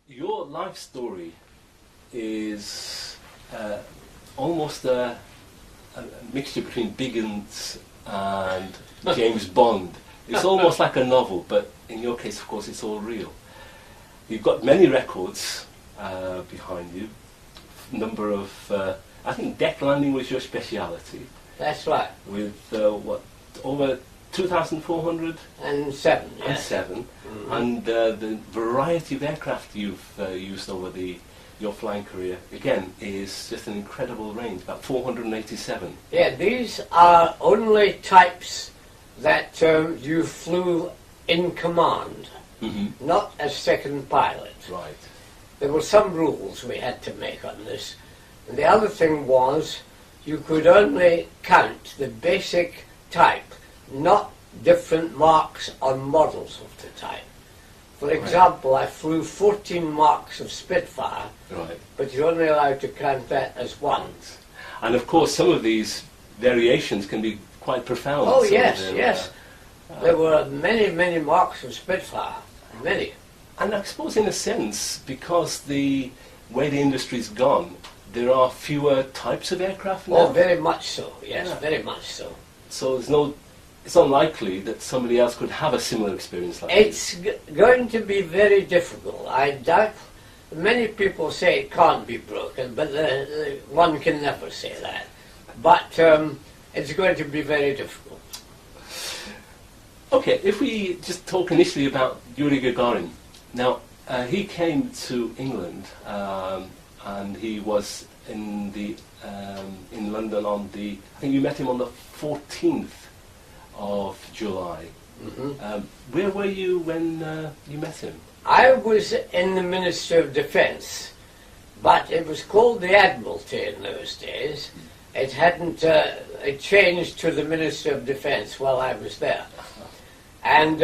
Your life story is almost a mixture between Biggins and James Bond. It's almost like a novel, but in your case, of course, it's all real. You've got many records behind you. Number of, I think deck landing was your speciality. That's right. With what, over 2,400? And seven, yes. And seven. Mm-hmm. And the variety of aircraft you've used over your flying career, again, is just an incredible range, about 487. Yeah, these are only types that you flew in command, not as second pilot. Right. There were some rules we had to make on this. And the other thing was you could only count the basic type, not different marks on models of the type. For example, I flew 14 marks of Spitfire, but you're only allowed to count that as one. And of course, some of these variations can be quite profound. Oh, yes, yes. There were many, many marks of Spitfire, many. And I suppose in a sense, because the way the industry's gone, there are fewer types of aircraft now. Oh, very much so, yes, very much so. So it's unlikely that somebody else could have a similar experience like this. It's going to be very difficult. I doubt, many people say it can't be broken, but one can never say that. But it's going to be very difficult. Okay, if we just talk initially about Yuri Gagarin. Now, he came to England and he was in London on I think you met him on the 14th of July. Where were you when you met him? I was in the Ministry of Defence, but it was called the Admiralty in those days. It hadn't, it changed to the Ministry of Defence while I was there. And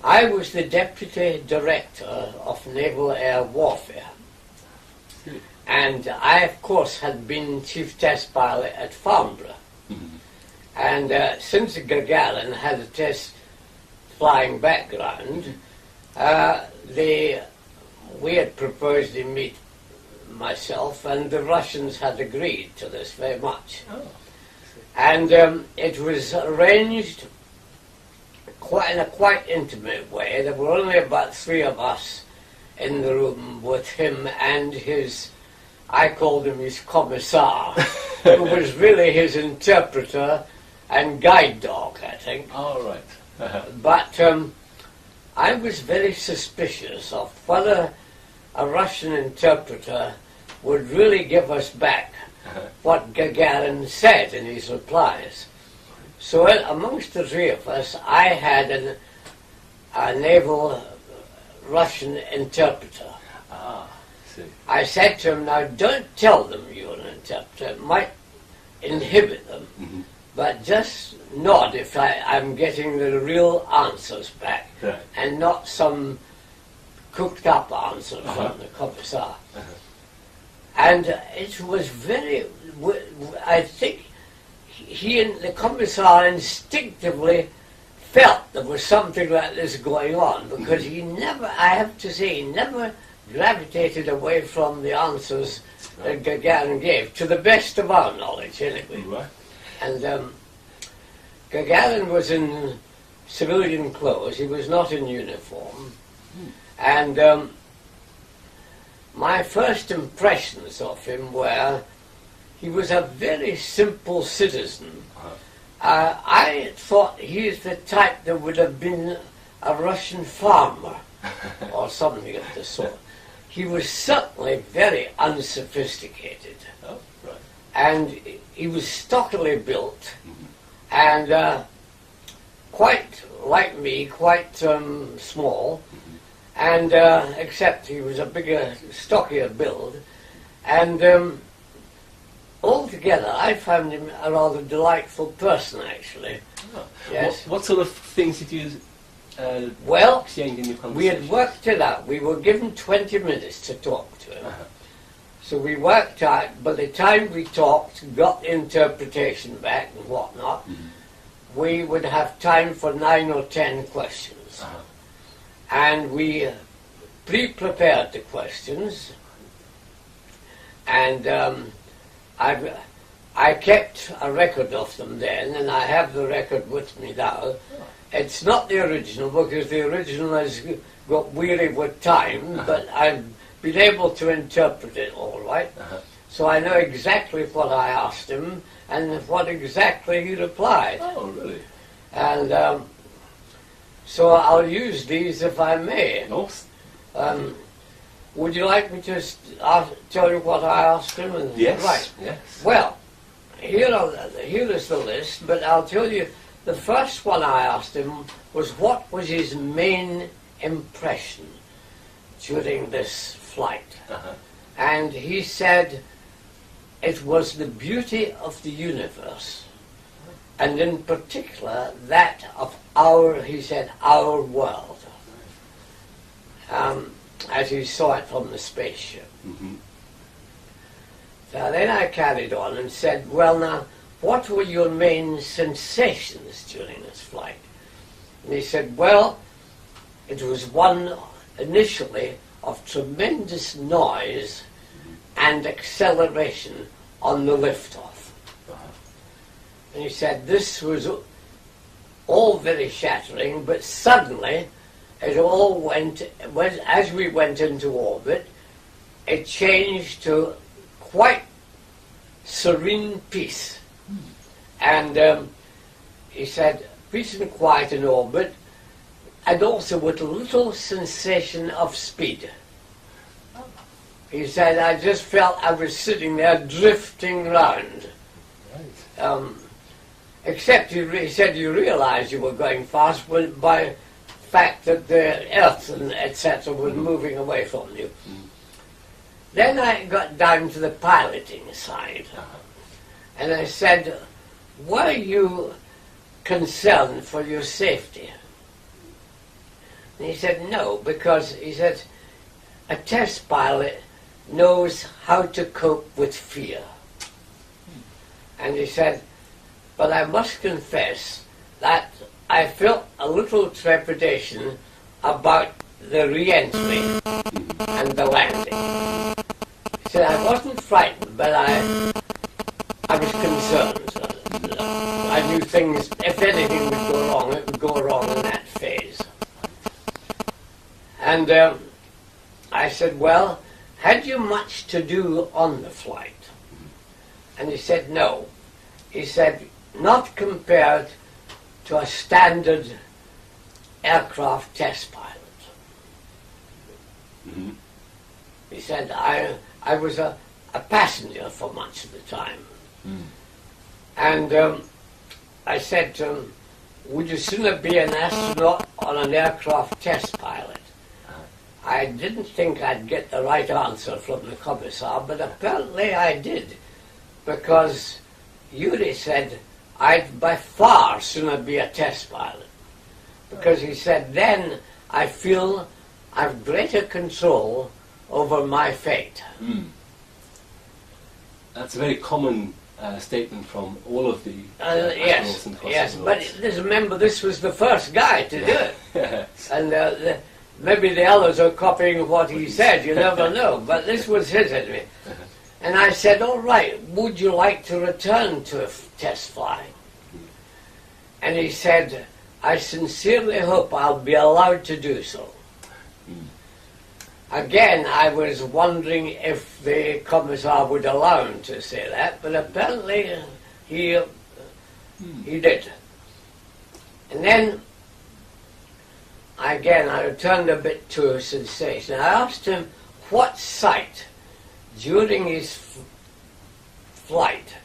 I was the Deputy Director of Naval Air Warfare. And I, of course, had been Chief Test Pilot at Farnborough. And since Gagarin had a test flying background, we had proposed to meet myself, and the Russians had agreed to this very much. And it was arranged in a quite intimate way. There were only about 3 of us in the room with him and his, I called him his commissar, who was really his interpreter and guide dog, I think. Oh, right. But I was very suspicious of whether a Russian interpreter would really give us back what Gagarin said in his replies. So amongst the 3 of us, I had a naval Russian interpreter. I said to him, now don't tell them you're an interpreter, it might inhibit them, but just nod if I'm getting the real answers back, and not some cooked up answer from the commissar. And it was very, I think he and the commissar instinctively felt there was something like this going on, because he never, I have to say, he never gravitated away from the answers that Gagarin gave, to the best of our knowledge anyway. And Gagarin was in civilian clothes, he was not in uniform, and my first impressions of him were he was a very simple citizen. I thought he is the type that would have been a Russian farmer or something of the sort. He was certainly very unsophisticated. And he was stockily built and quite like me, quite small, and except he was a bigger, stockier build, and altogether I found him a rather delightful person, actually. Yes. What sort of things did you well, exchange in your conversation? we had worked it out. We were given 20 minutes to talk to him. So we worked out, by the time we talked, got the interpretation back and whatnot, we would have time for 9 or 10 questions. And we pre-prepared the questions, and I kept a record of them then, and I have the record with me now. It's not the original, because the original has got weary with time, but I've been able to interpret it all right. So I know exactly what I asked him and what exactly he replied. Oh, really? And so I'll use these if I may. Would you like me to tell you what I asked him? Yes. Right. Yes. Well, here is the list, but I'll tell you, the first one I asked him was what was his main impression during this flight. And he said it was the beauty of the universe, and in particular that of he said, our world, as he saw it from the spaceship. So then I carried on and said, well now, what were your main sensations during this flight? And he said, well, it was one initially of tremendous noise and acceleration on the liftoff. And he said this was all very shattering, but suddenly it all went, as we went into orbit, it changed to quite serene peace. And he said, peace and quiet in orbit, and also with a little sensation of speed. He said, I just felt I was sitting there drifting round. Except he said you realized you were going fast by the fact that the Earth and etc. was moving away from you. Then I got down to the piloting side. And I said, were you concerned for your safety? And he said, no, because he said, a test pilot knows how to cope with fear. And he said, but I must confess that I felt a little trepidation about the re-entry and the landing. He said, I wasn't frightened, but I was concerned. I knew things, if anything would go wrong, it would go wrong in that phase. And I said, well, had you much to do on the flight? And he said, no. He said, not compared to a standard aircraft test pilot. He said, I was a passenger for much of the time. And I said to him, would you sooner be an astronaut or an aircraft test pilot? I didn't think I'd get the right answer from the commissar, but apparently I did, because Yuri said I'd by far sooner be a test pilot, because he said then I feel I've greater control over my fate. That's a very common statement from all of the yes, astronauts and cosmonauts. yes, but remember this was the first guy to do it. Yes. And maybe the others are copying what he said, you never know, but this was his anyway. And I said, all right, would you like to return to test flying? And he said, I sincerely hope I'll be allowed to do so. Again, I was wondering if the commissar would allow him to say that, but apparently he did. And then, I returned a bit to a sensation. I asked him what sight during his flight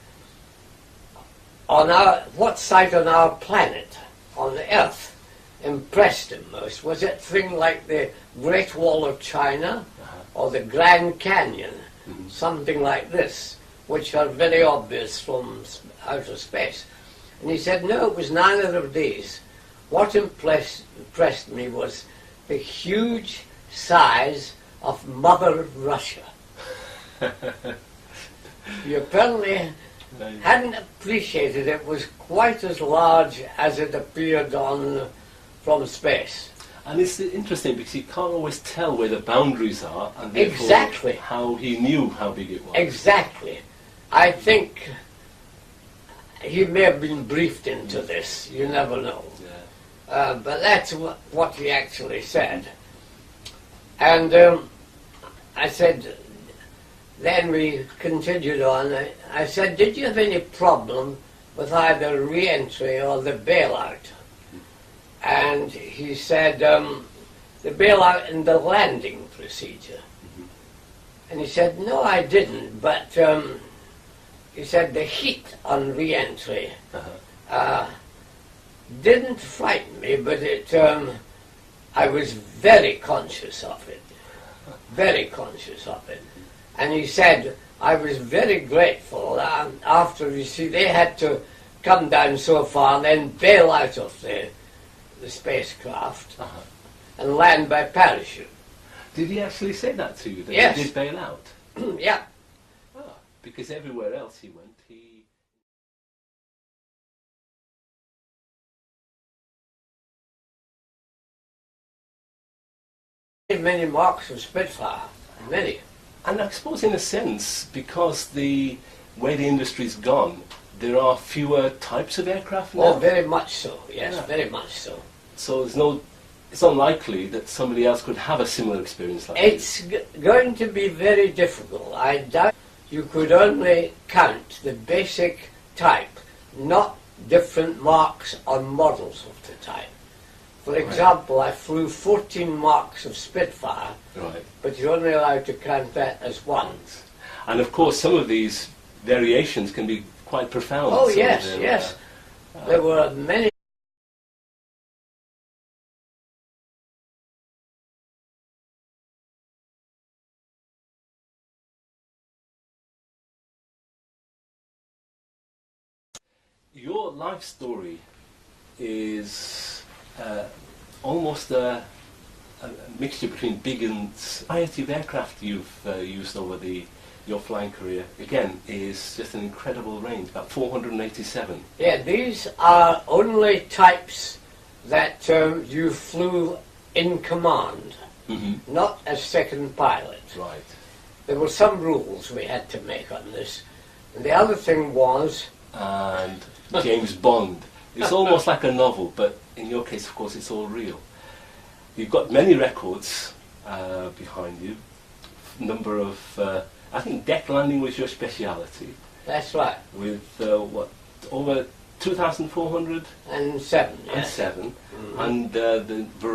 what sight on our planet, on the Earth, impressed him most. Was it things like the Great Wall of China or the Grand Canyon, something like this, which are very obvious from outer space? And he said, no, it was neither of these. What impressed me was the huge size of Mother Russia. You apparently hadn't appreciated it was quite as large as it appeared from space. And it's interesting because you can't always tell where the boundaries are, and therefore Exactly. how he knew how big it was. Exactly. I think he may have been briefed into this. You never know. Yeah. But that's what he actually said. And I said, then we continued on. I said, did you have any problem with either re-entry or the bailout? And he said, the bailout and the landing procedure. And he said, no, I didn't, but he said the heat on re-entry didn't frighten me, but I was very conscious of it, very conscious of it. And he said, I was very grateful after, you see, they had to come down so far, then bail out of the spacecraft and land by parachute. Did he actually say that to you, that Yes. he did bail out? Yeah. Because everywhere else he went, he... Many marks of Spitfire, many. And I suppose in a sense, because the way the industry's gone, there are fewer types of aircraft now. Oh, very much so, yes, Yeah. very much so. So it's unlikely that somebody else could have a similar experience like this. It's going to be very difficult. I doubt you could only count the basic type, not different marks on models of the type. For example, I flew 14 marks of Spitfire, Right. but you're only allowed to count that as one. And of course, some of these variations can be quite profound. Oh, So yes, they're, yes. There were many. Your life story is almost a mixture between big and variety of aircraft you've used over your flying career. Again, is just an incredible range, about 487. Yeah, these are only types that you flew in command, not as second pilot. Right. There were some rules we had to make on this. And the other thing was... And James Bond. It's almost like a novel, but in your case, of course, it's all real. You've got many records behind you. Number of, I think deck landing was your speciality. That's right. With what, over 2,400? And 7, yes. And 7. And the variety